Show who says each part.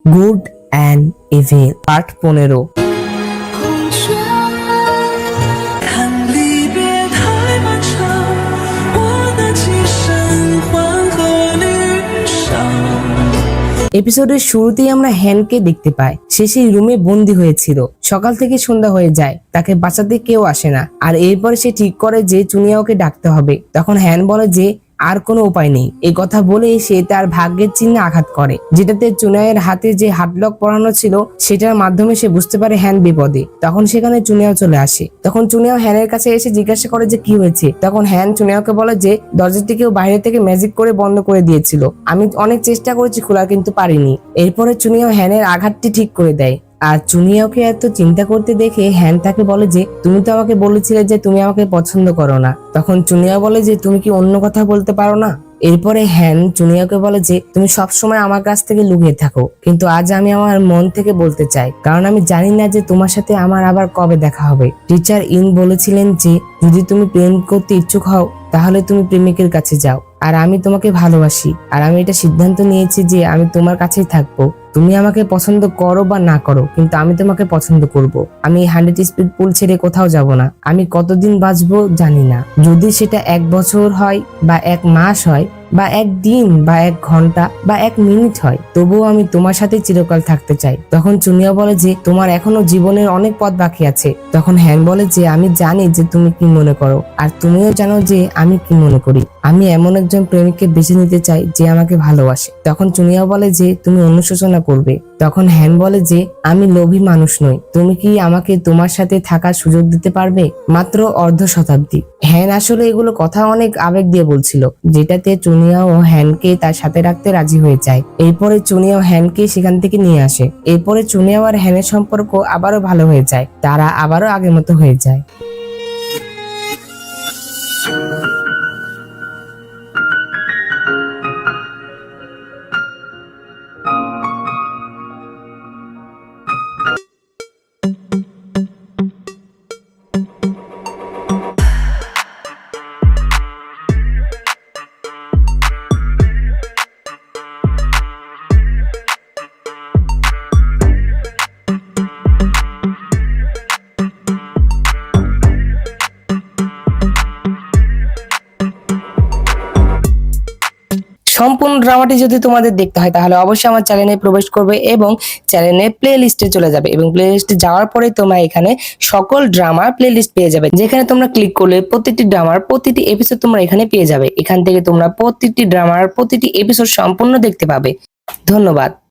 Speaker 1: Good and evil part 15। এপিসোডের শুরুতেই আমরা হ্যানকে দেখতে পাই। সে সেই রুমে বন্দি হয়েছিল। সকাল থেকে সন্ধ্যা হয়ে যায়, তাকে বাঁচাতে কেউ আসে না। আর এরপরে সে ঠিক করে যে চুনিয়াওকে ডাকতে হবে। তখন হ্যান বলে যে আর কোনো উপায় নেই। এই কথা বলে সে তার ভাগ্যের চিহ্নে আঘাত করে, যেটাতে চুনিয়ার হাতে যে হাতলক পরানো ছিল সেটার মাধ্যমে সে বুঝতে পারে হ্যান বিপদে। তখন সেখানে চুনিয়াও চলে আসে। তখন চুনিয়াও হ্যানের কাছে এসে জিজ্ঞাসা করে যে কি হয়েছে। তখন হ্যান চুনিয়াওকে বলে যে দরজাটি কেউ বাইরে থেকে ম্যাজিক করে বন্ধ করে দিয়েছিল। আমি অনেক চেষ্টা করেছি খোলার, কিন্তু পারিনি। এরপরে চুনিয়াও হ্যানের আঘাতটি ঠিক করে দেয়। আর চুনিয়াওকে এত চিন্তা করতে দেখে হ্যান তাকে বলে যে তুমি তো আমাকে বলেছিলে যে তুমি আমাকে পছন্দ করো না। তখন চুনিয়া বলে যে তুমি কি অন্য কথা বলতে পারো না। এরপরে হ্যান চুনিয়াকে বলে যে তুমি সবসময় আমার কাছ থেকে লুকিয়ে থাকো, কিন্তু আজ আমি আমার মন থেকে বলতে চাই, কারণ আমি জানি না যে তোমার সাথে আমার আবার কবে দেখা হবে। টিচার ইন বলেছিলেন যে যদি তুমি প্রেম করতে ইচ্ছুক হও তাহলে তুমি প্রেমিকের কাছে যাও। আর আমি তোমাকে ভালোবাসি, আর আমি এটা সিদ্ধান্ত নিয়েছি যে আমি তোমার কাছেই থাকবো। তুমি আমাকে পছন্দ করো বা না করো, কিন্তু আমি তোমাকে পছন্দ করব। আমি 100 স্পিড পুল ছেড়ে কোথাও যাব না। আমি কতদিন বাঁচবো জানি না, যদি সেটা 1 বছর হয় বা 1 মাস হয় বা 1 দিন বা 1 ঘন্টা বা 1 মিনিট হয়, তবুও আমি তোমার সাথে চিরকাল থাকতে চাই। তখন চুনিয়া বলে যে তোমার এখনো জীবনের অনেক পথ বাকি আছে। তখন হ্যান বলে যে আমি জানি যে তুমি কি মনে করো, আর তুমিও জানো যে আমি কি মনে করি। আমি এমন একজন প্রেমিককে বেছে নিতে চাই যে আমাকে ভালোবাসে। তখন চুনিয়া বলে যে তুমি অনুশোচনা করবে। তখন হ্যান বলে যে আমি লোভী মানুষ নই, তুমি কি আমাকে তোমার সাথে থাকার সুযোগ দিতে পারবে? মাত্র অর্ধ শতাব্দী। হ্যান আসলে এগুলো কথা অনেক আবেগ দিয়ে বলছিল, যেটাতে চুনিয়াও হ্যানকে তার সাথে রাখতে রাজি হয়ে যায়। এরপরে চুনিয়াও হ্যানকে সেখান থেকে নিয়ে আসে। এরপরে চুনিয়াও আর হ্যানের সম্পর্ক আবারও ভালো হয়ে যায়, তারা আবারও আগের মতো হয়ে যায়। সম্পূর্ণ ড্রামাটি যদি তোমাদের দেখতে হয় তাহলে অবশ্যই আমার চ্যানেলে প্রবেশ করবে এবং চ্যানেলে প্লে লিস্টে চলে যাবে, এবং প্লে লিস্টে যাওয়ার পরে তোমরা এখানে সকল ড্রামার প্লে লিস্ট পেয়ে যাবে, যেখানে তোমরা ক্লিক করলে প্রতিটি ড্রামার প্রতিটি এপিসোড তোমরা এখানে পেয়ে যাবে। এখান থেকে তোমরা প্রতিটি ড্রামার প্রতিটি এপিসোড সম্পূর্ণ দেখতে পাবে। ধন্যবাদ।